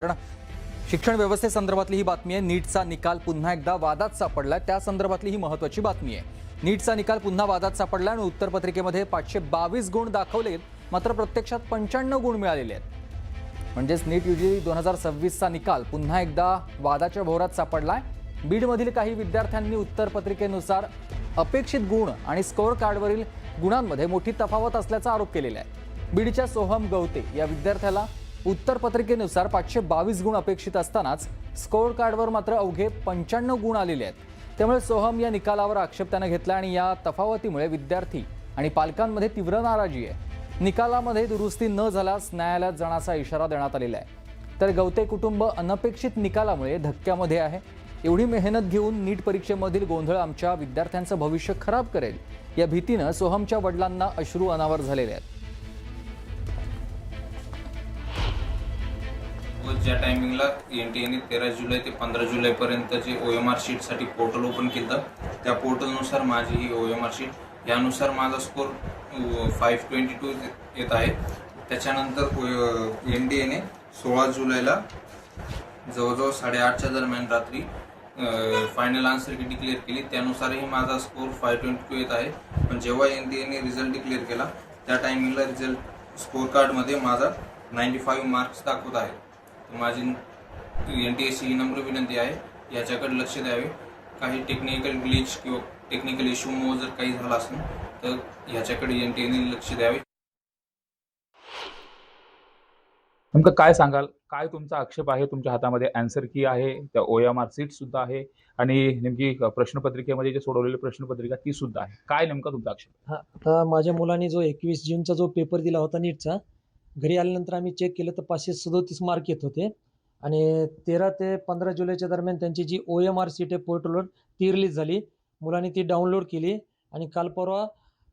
कारण शिक्षण व्यवस्थेसंदर्भातली ही बातमी आहे। नीटचा निकाल पुन्हा एकदा वादात सापडलाय, त्या संदर्भातली ही महत्त्वाची बातमी आहे। नीटचा निकाल पुन्हा वादात सापडला आणि उत्तरपत्रिकेमध्ये 522 गुण दाखवलेत, मात्र प्रत्यक्षात 95 गुण मिळालेले आहेत। म्हणजेच नीट यूजी 2026चा निकाल पुन्हा एकदा वादाच्या भोवऱ्यात सापडलाय। बीडमधील काही विद्यार्थ्यांनी उत्तरपत्रिकेनुसार अपेक्षित गुण आणि स्कोअर कार्डवरील गुणांमध्ये मोठी तफावत असल्याचा आरोप केलेला आहे। बीडच्या सोहम गवते या विद्यार्थ्याला उत्तरपत्रिकेनुसार 522 गुण अपेक्षित असतानाच स्कोअर कार्डवर मात्र अवघे 95 गुण आलेले आहेत। त्यामुळे सोहम या निकालावर आक्षेप त्याने घेतला आणि या तफावतीमुळे विद्यार्थी आणि पालकांमध्ये तीव्र नाराजी आहे। निकालामध्ये दुरुस्ती न झाल्यास न्यायालयात जाण्याचा इशारा देण्यात आलेला आहे। तर गवते कुटुंब अनपेक्षित निकालामुळे धक्क्यामध्ये आहे। एवढी मेहनत घेऊन नीट परीक्षेमधील गोंधळ आमच्या विद्यार्थ्यांचं भविष्य खराब करेल या भीतीनं सोहमच्या वडिलांना अश्रू अनावर झालेले आहेत। ज्या टायमिंगला एनटीएने 13 जुलै ते 15 जुलैपर्यंत जे OMR शीटसाठी पोर्टल ओपन केलं, त्या पोर्टलनुसार माझी ही OMR शीट यानुसार माझा स्कोर 522 येत आहे। त्याच्यानंतर एनटीएने 16 जुलैला जवळजवळ 8:30च्या दरम्यान रात्री फायनल आन्सर की डिक्लेअर केली, त्यानुसारही माझा स्कोर 522 येत आहे। पण जेव्हा एनटीएने रिझल्ट डिक्लेअर केला त्या टायमिंगला रिझल्ट स्कोर कार्डमध्ये माझा 95 मार्क्स दाखवत आहे। माझी एनटीएची ही नम्र विनंती आहे याच्याकडे लक्ष द्यावे। काही टेक्निकल ग्लिच किंवा टेक्निकल इश्यूमुळे जर काही झालं असेल तर याच्याकडे एनटीएने लक्ष द्यावे। नेमकं काय सांगाल, काय तुमचा आक्षेप आहे? तुमच्या हातामध्ये आन्सर की आहे, त्या OMR सीट सुद्धा आहे आणि नेमकी प्रश्नपत्रिकेमध्ये जे सोडवलेली प्रश्नपत्रिका ती सुद्धा आहे, काय नेमका तुमचा आक्षेप? आता माझ्या मुलांनी जो 21 जूनचा जो पेपर दिला होता नीटचा, घरी आल्यानंतर आम्ही चेक केलं तर 537 मार्क येत होते आणि 13 ते 15 जुलैच्या दरम्यान त्यांची जी OMR सीट आहे पोर्टलवर ती रिलीज झाली। मुलांनी ती डाउनलोड केली आणि काल परवा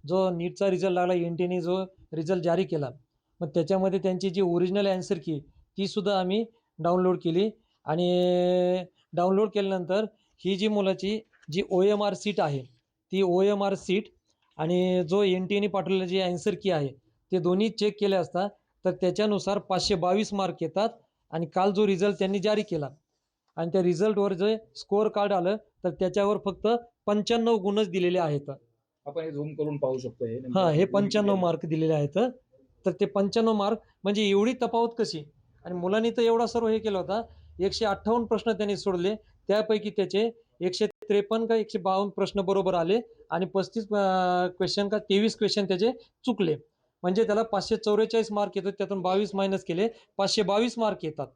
जो नीटचा रिझल्ट लागला, एनटीएने जो रिझल्ट जारी केला, मग त्याच्यामध्ये त्यांची जी ओरिजिनल आन्सर की ती सुद्धा आम्ही डाउनलोड केली आणि डाउनलोड केल्यानंतर ही जी मुलाची जी OMR सीट आहे ती OMR सीट आणि जो एनटीएने पाठवलेलं जे आन्सर की आहे ते दोन्ही चेक केले असता तर त्याच्यानुसार 522 मार्क येतात आणि काल जो रिझल्ट त्यांनी जारी केला आणि त्या रिझल्टवर जे स्कोअर कार्ड आलं तर त्याच्यावर फक्त 95 गुणच दिलेले आहेत। आपण हे झूम करून पाहू शकतो हे 95 मार्क दिलेले आहेत। तर ते 95 मार्क म्हणजे एवढी तफावत कशी? आणि मुलांनी तर एवढा सर्व हे केलं होता, 158 प्रश्न त्यांनी सोडले, त्यापैकी त्याचे 153 का 152 प्रश्न बरोबर आले आणि 35 क्वेश्चन का 23 क्वेश्चन त्याचे चुकले। म्हणजे त्याला 544 मार्क येतात, त्यातून 22 मायनस केले 522 मार्क येतात।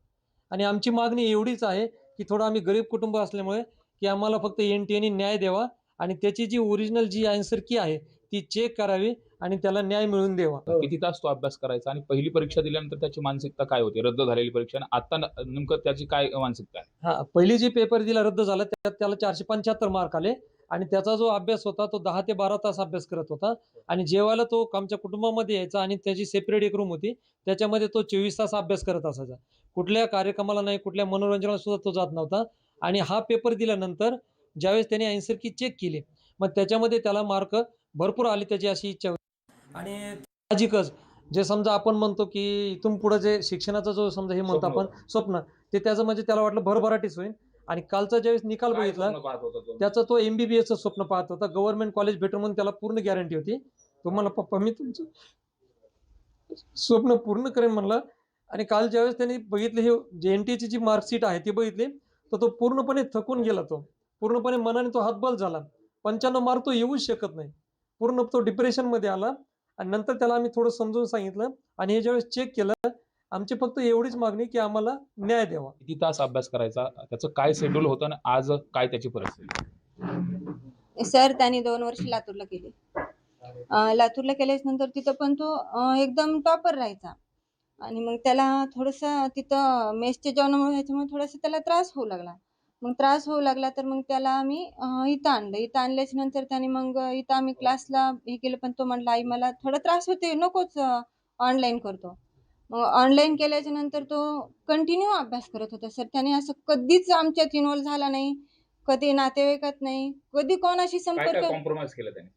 आणि आमची मागणी एवढीच आहे की थोडं आम्ही गरीब कुटुंब असल्यामुळे की आम्हाला फक्त एनटीएने न्याय द्यावा आणि त्याची जी ओरिजिनल जी आन्सर की आहे ती चेक करावी आणि त्याला न्याय मिळवून द्यावा। किती तास तो अभ्यास करायचा आणि पहिली परीक्षा दिल्यानंतर त्याची मानसिकता काय होती? रद्द झालेली परीक्षा आणि आता नेमकं त्याची काय मानसिकता आहे? पहिली जी पेपर दिला रद्द झाला त्यात त्याला 475 मार्क आले आणि त्याचा जो अभ्यास होता तो 10 ते 12 तास अभ्यास करत होता आणि जेवायला तो आमच्या कुटुंबामध्ये यायचा आणि त्याची सेपरेट एक रूम होती, त्याच्यामध्ये तो 24 तास अभ्यास करत असायचा। कुठल्या कार्यक्रमाला नाही, कुठल्या मनोरंजनाला सुद्धा तो जात नव्हता। आणि हा पेपर दिल्यानंतर ज्यावेळेस त्याने आन्सर की चेक केली मग त्याच्यामध्ये त्याला मार्क भरपूर आले, त्याची अशी इच्छा होती। आणि साहजिकच जे समजा आपण म्हणतो की इथून पुढे जे शिक्षणाचा जो समजा हे म्हणतो आपण स्वप्न, ते त्याचं म्हणजे त्याला वाटलं भरभराटीच होईल। आणि कालचा ज्यावेळेस निकाल बघितला त्याचा तो MBBSचं स्वप्न पाहत होता, गव्हर्नमेंट कॉलेज भेटून म्हणून त्याला पूर्ण गॅरंटी होती। तुम्हाला पप्पा मी तुमचं स्वप्न पूर्ण करेन म्हणलं। आणि काल ज्यावेळेस त्यांनी बघितले हे JNTची जी मार्कशीट आहे ती बघितली तर तो पूर्णपणे थकून गेला, तो पूर्णपणे मनाने तो हातबल झाला। 95 मार्क तो येऊच शकत नाही, पूर्ण तो डिप्रेशनमध्ये आला। आणि नंतर त्याला आम्ही थोडं समजून सांगितलं आणि हे ज्यावेळेस चेक केलं, आमची फक्त एवढीच मागणी की आम्हाला न्याय द्यावा। किती तास अभ्यास करायचा, त्याचं काय शेड्यूल होतं आणि आज काय त्याची परिस्थिती? सर त्यांनी 2 वर्ष लातूरला केले। लातूरला केल्यानंतर तिथं पण तो एकदम टॉपर राहायचा आणि मग त्याला थोडंसं तिथं मेसच्या जेवणामुळे ह्याच्यामुळे थोडासा त्याला त्रास होऊ लागला। मग त्रास होऊ लागला तर मग त्याला आम्ही इथं आणलं। इथं आणल्याच्या नंतर त्याने मग इथं आम्ही क्लासला हे केलं, पण तो म्हटला आई मला थोडा त्रास होते, नकोच ऑनलाईन करतो। मग ऑनलाईन केल्याच्या नंतर तो कंटिन्यू अभ्यास करत होता सर। त्याने असं कधीच आमच्यात इन्व्हॉल्व झाला नाही, कधी नातेवाईकात नाही, कधी कोणाशी संपर्क कॉम्प्रोमाइज केलं त्याने?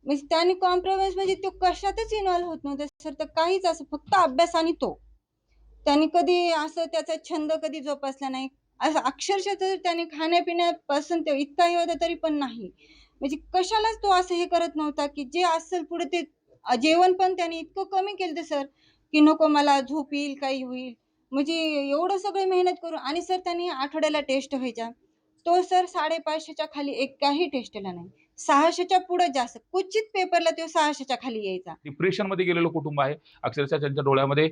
म्हणजे त्याने कॉम्प्रोमाइज म्हणजे तो कशातच इन्व्हॉल्व होत नव्हता सर। तर काहीच असं फक्त अभ्यास आणि तो त्यांनी कधी असं त्याचा छंद कधी जोपासला नाही. असं अक्षरशः तर त्याने खाण्यापिण्यापासून ते इतका हे होता तरी पण नाही. म्हणजे कशालाच तो असं हे करत नव्हता, की जे असेल पुढे ते जेवण पण त्याने इतकं कमी केलतं सर, की नको मला झोप येईल, काही होईल. म्हणजे एवढं सगळं मेहनत करून आणि सर त्यांनी आठवड्याला टेस्ट व्हायच्या. तो सर 550च्या खाली एकाही टेस्टला नाही. 600च्या पुढे जास्त. क्वचित पेपरला तो 600च्या खाली यायचा. डिप्रेशनमध्ये गेलेलं कुटुंब आहे. अक्षरशः त्यांच्या डोळ्यामध्ये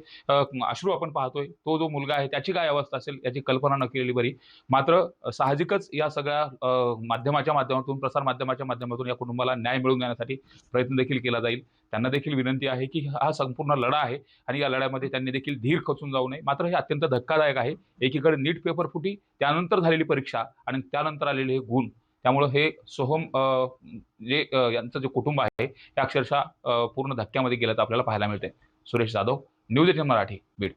अश्रू आपण पाहतोय. तो जो मुलगा आहे त्याची काय अवस्था असेल याची कल्पना न केलेली बरी. मात्र साहजिकच या सगळ्या माध्यमाच्या माध्यमातून, प्रसार माध्यमाच्या माध्यमातून या कुटुंबाला न्याय मिळवून देण्यासाठी प्रयत्न देखील केला जाईल. त्यांना देखील विनंती आहे की हा संपूर्ण लढा आहे आणि या लढ्यामध्ये त्यांनी देखील धीर खचून जाऊ नये. मात्र हे अत्यंत धक्कादायक आहे. एकीकडे नीट पेपर फुटी, त्यानंतर झालेली परीक्षा आणि त्यानंतर आलेले हे गुण. त्यामुळं हे सोहम जे यांचं जे कुटुंब आहे हे अक्षरशः पूर्ण धक्क्यामध्ये गेल्याचं आपल्याला पाहायला मिळतंय. सुरेश जाधव, न्यूज 18 मराठी, बीड.